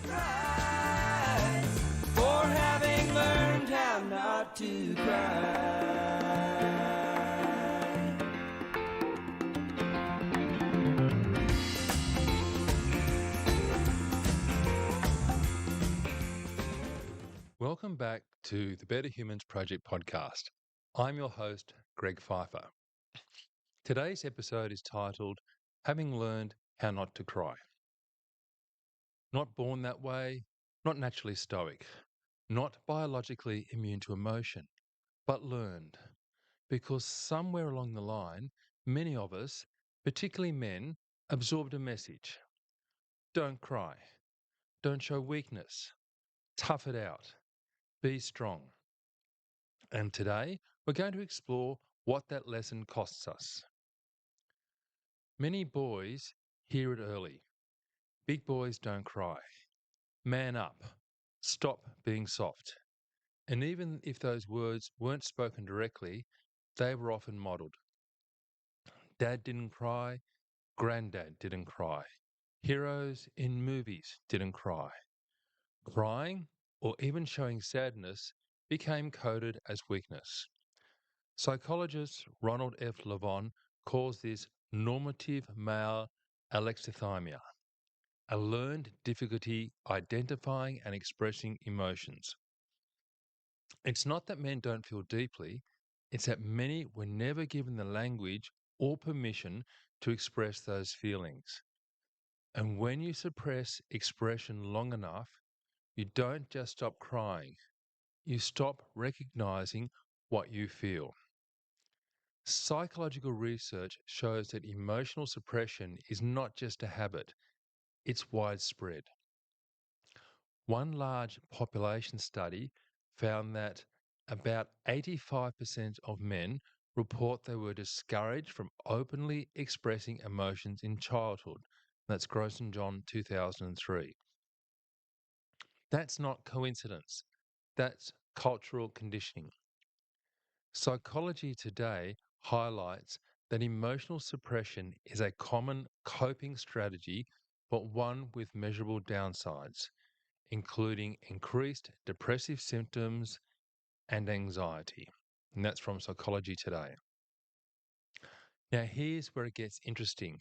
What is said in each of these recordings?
prize for having learned how not to cry. Welcome back to the Better Humans Project podcast. I'm your host, Greg Pfeiffer. Today's episode is titled, Having Learned How Not to Cry. Not born that way, not naturally stoic, not biologically immune to emotion, but learned. Because somewhere along the line, many of us, particularly men, absorbed a message. Don't cry. Don't show weakness. Tough it out. Be strong. And today, we're going to explore what that lesson costs us. Many boys hear it early. Big boys don't cry. Man up. Stop being soft. And even if those words weren't spoken directly, they were often modelled. Dad didn't cry. Granddad didn't cry. Heroes in movies didn't cry. Crying, or even showing sadness, became coded as weakness. Psychologist Ronald F. Lavon calls this normative male alexithymia, a learned difficulty identifying and expressing emotions. It's not that men don't feel deeply, it's that many were never given the language or permission to express those feelings. And when you suppress expression long enough, you don't just stop crying, you stop recognizing what you feel. Psychological research shows that emotional suppression is not just a habit, it's widespread. One large population study found that about 85% of men report they were discouraged from openly expressing emotions in childhood. That's Grosjean 2003. That's not coincidence. That's cultural conditioning. Psychology today highlights that emotional suppression is a common coping strategy, but one with measurable downsides, including increased depressive symptoms and anxiety. And that's from Psychology Today. Now, here's where it gets interesting.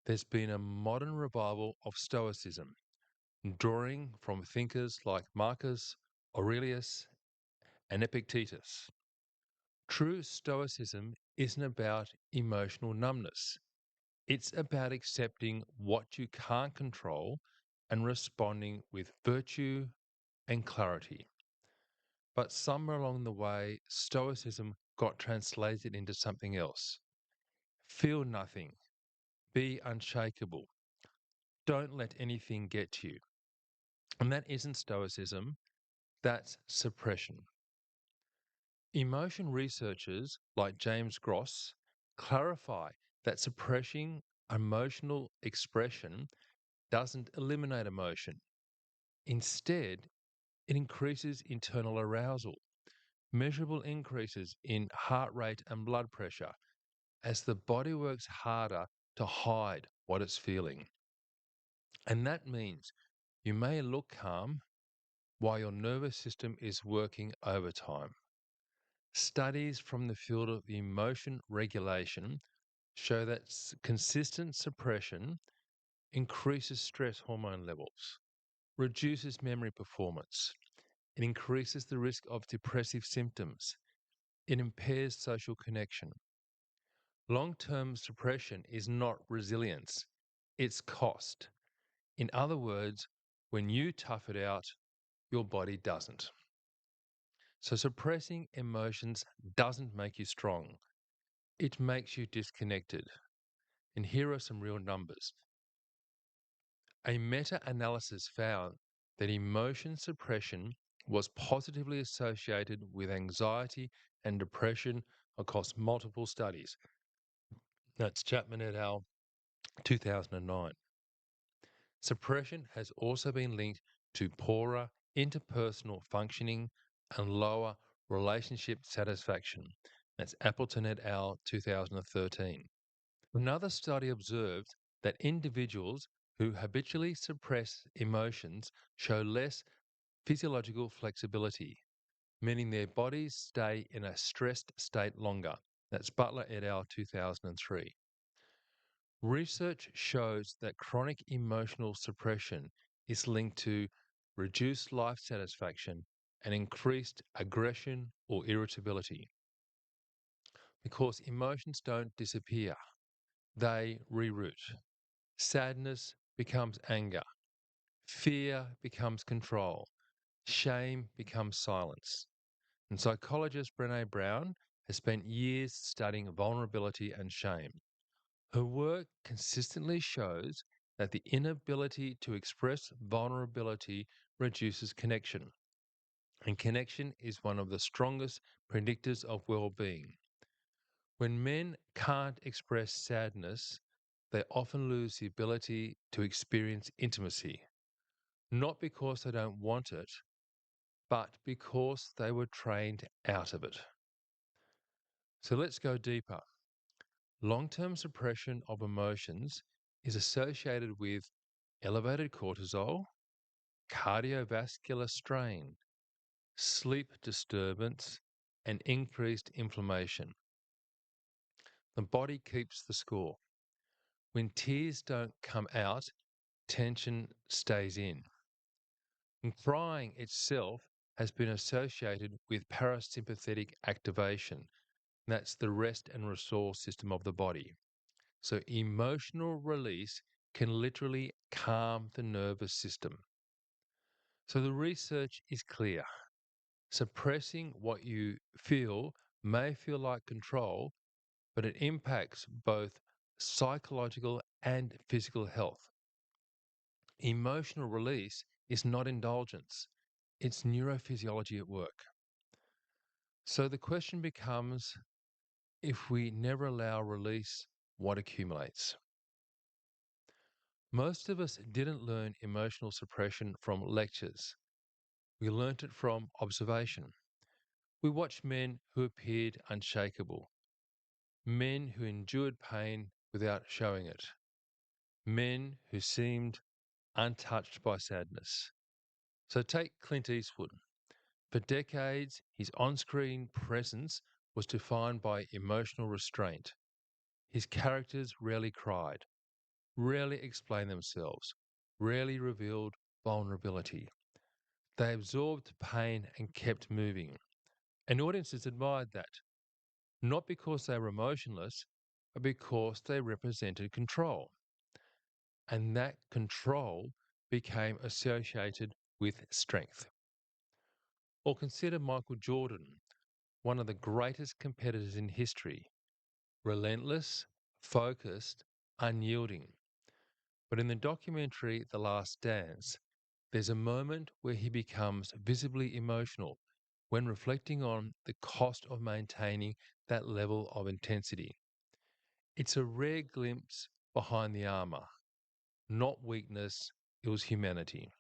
There's been a modern revival of Stoicism, drawing from thinkers like Marcus Aurelius and Epictetus. True Stoicism isn't about emotional numbness. It's about accepting what you can't control and responding with virtue and clarity. But somewhere along the way, Stoicism got translated into something else. Feel nothing. Be unshakable. Don't let anything get to you. And that isn't Stoicism, that's suppression. Emotion researchers like James Gross clarify that suppressing emotional expression doesn't eliminate emotion. Instead, it increases internal arousal, measurable increases in heart rate and blood pressure as the body works harder to hide what it's feeling. And that means you may look calm while your nervous system is working overtime. Studies from the field of emotion regulation show that consistent suppression increases stress hormone levels, reduces memory performance, it increases the risk of depressive symptoms, it impairs social connection. Long-term suppression is not resilience, it's cost. In other words, when you tough it out, your body doesn't. So suppressing emotions doesn't make you strong. It makes you disconnected. And here are some real numbers. A meta-analysis found that emotion suppression was positively associated with anxiety and depression across multiple studies. That's Chapman et al. 2009. Suppression has also been linked to poorer interpersonal functioning and lower relationship satisfaction. That's Appleton et al. 2013. Another study observed that individuals who habitually suppress emotions show less physiological flexibility, meaning their bodies stay in a stressed state longer. That's Butler et al. 2003. Research shows that chronic emotional suppression is linked to reduced life satisfaction and increased aggression or irritability. Because emotions don't disappear, they reroute. Sadness becomes anger, fear becomes control, shame becomes silence. And psychologist Brené Brown has spent years studying vulnerability and shame. Her work consistently shows that the inability to express vulnerability reduces connection, and connection is one of the strongest predictors of well-being. When men can't express sadness, they often lose the ability to experience intimacy, not because they don't want it, but because they were trained out of it. So let's go deeper. Long-term suppression of emotions is associated with elevated cortisol, cardiovascular strain, sleep disturbance, and increased inflammation. The body keeps the score. When tears don't come out, tension stays in. And crying itself has been associated with parasympathetic activation. That's the rest and restore system of the body. So emotional release can literally calm the nervous system. So the research is clear. Suppressing what you feel may feel like control, but it impacts both psychological and physical health. Emotional release is not indulgence, it's neurophysiology at work. So the question becomes, if we never allow release, what accumulates? Most of us didn't learn emotional suppression from lectures. We learnt it from observation. We watched men who appeared unshakable, men who endured pain without showing it, men who seemed untouched by sadness. So take Clint Eastwood. For decades, his on-screen presence was defined by emotional restraint. His characters rarely cried, rarely explained themselves, rarely revealed vulnerability. They absorbed pain and kept moving. And audiences admired that, not because they were emotionless, but because they represented control. And that control became associated with strength. Or consider Michael Jordan, one of the greatest competitors in history, relentless, focused, unyielding. But in the documentary The Last Dance, there's a moment where he becomes visibly emotional when reflecting on the cost of maintaining that level of intensity. It's a rare glimpse behind the armor, not weakness, it was humanity.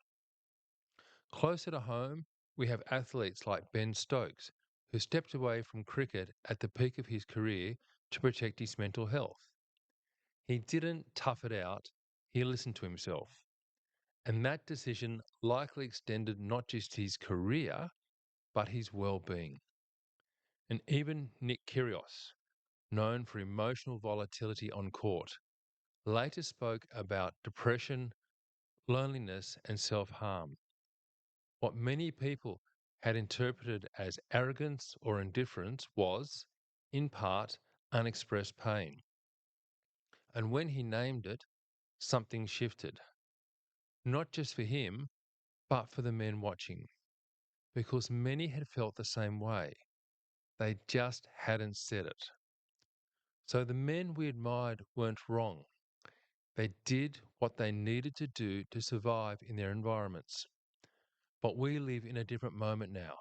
Closer to home, we have athletes like Ben Stokes, who stepped away from cricket at the peak of his career to protect his mental health. He didn't tough it out, he listened to himself. And that decision likely extended not just his career, but his well-being. And even Nick Kyrgios, known for emotional volatility on court, later spoke about depression, loneliness, and self-harm. What many people had interpreted as arrogance or indifference was, in part, unexpressed pain. And when he named it, something shifted. Not just for him, but for the men watching. Because many had felt the same way. They just hadn't said it. So the men we admired weren't wrong. They did what they needed to do to survive in their environments. But we live in a different moment now.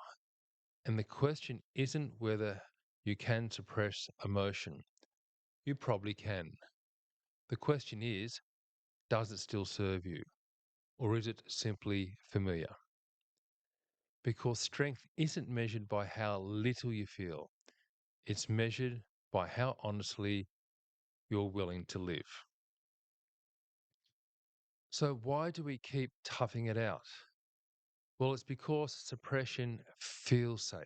And the question isn't whether you can suppress emotion. You probably can. The question is, does it still serve you? Or is it simply familiar? Because strength isn't measured by how little you feel. It's measured by how honestly you're willing to live. So, why do we keep toughing it out? Well, it's because suppression feels safe.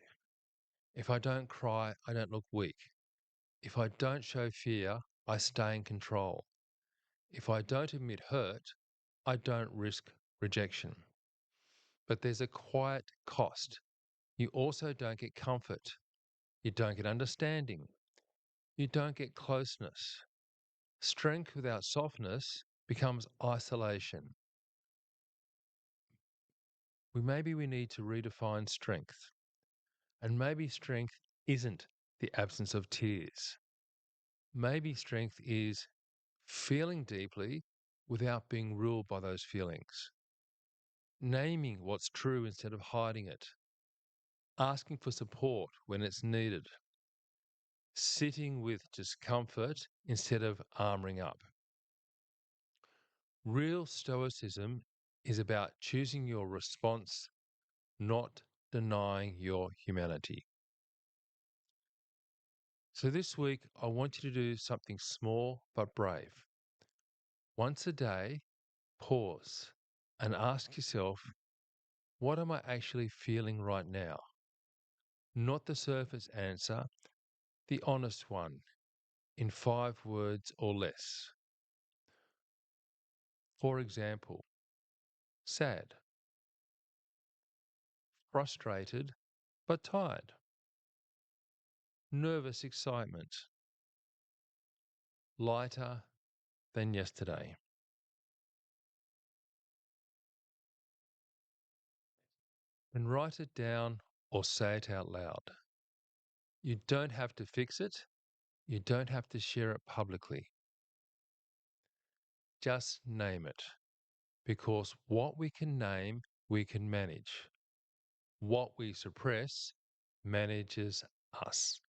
If I don't cry, I don't look weak. If I don't show fear, I stay in control. If I don't admit hurt, I don't risk rejection. But there's a quiet cost. You also don't get comfort. You don't get understanding. You don't get closeness. Strength without softness becomes isolation. Maybe we need to redefine strength. And maybe strength isn't the absence of tears. Maybe strength is feeling deeply without being ruled by those feelings, naming what's true instead of hiding it, asking for support when it's needed, sitting with discomfort instead of armoring up. Real Stoicism is about choosing your response, not denying your humanity. So this week, I want you to do something small but brave. Once a day, pause and ask yourself, what am I actually feeling right now? Not the surface answer, the honest one, in 5 words or less. For example, sad, frustrated but tired, nervous excitement, lighter than yesterday. And write it down or say it out loud. You don't have to fix it. You don't have to share it publicly. Just name it. Because what we can name, we can manage. What we suppress manages us.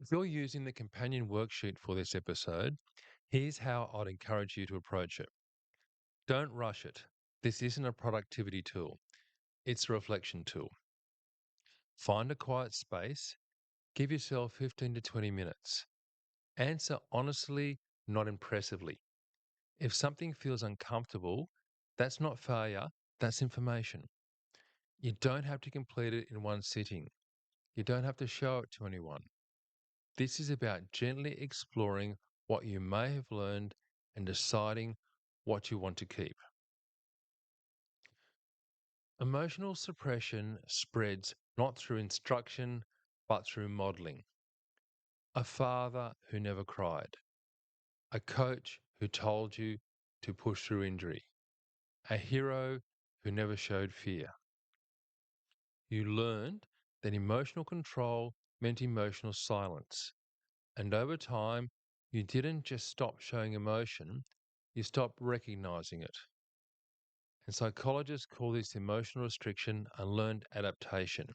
If you're using the companion worksheet for this episode, here's how I'd encourage you to approach it. Don't rush it. This isn't a productivity tool, it's a reflection tool. Find a quiet space, give yourself 15 to 20 minutes. Answer honestly, not impressively. If something feels uncomfortable, that's not failure, that's information. You don't have to complete it in one sitting. You don't have to show it to anyone. This is about gently exploring what you may have learned and deciding what you want to keep. Emotional suppression spreads not through instruction, but through modeling. A father who never cried, a coach who told you to push through injury, a hero who never showed fear. You learned that emotional control meant emotional silence. And over time, you didn't just stop showing emotion, you stopped recognizing it. And psychologists call this emotional restriction unlearned adaptation.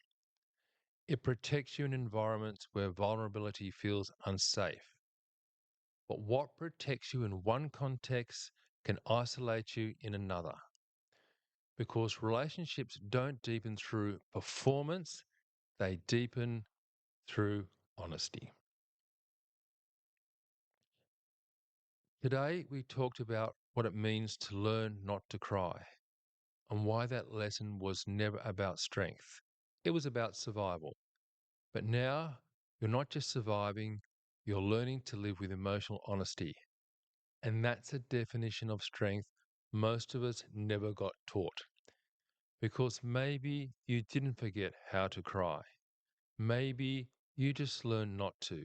It protects you in environments where vulnerability feels unsafe. But what protects you in one context can isolate you in another. Because relationships don't deepen through performance, they deepen through honesty. Today, we talked about what it means to learn not to cry and why that lesson was never about strength. It was about survival. But now, you're not just surviving, you're learning to live with emotional honesty. And that's a definition of strength most of us never got taught. Because maybe you didn't forget how to cry. Maybe you just learned not to.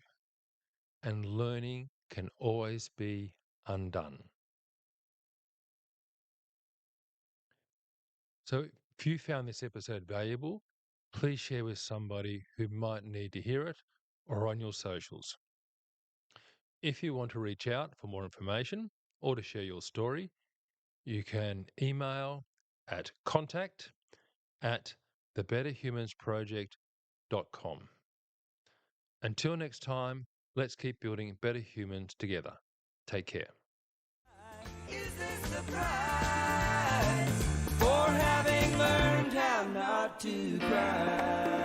And learning can always be undone. So if you found this episode valuable, please share with somebody who might need to hear it or on your socials. If you want to reach out for more information or to share your story, you can email at contact@thebetterhumansproject.com. Until next time, let's keep building better humans together. Take care. Is this the price for having learned how not to cry?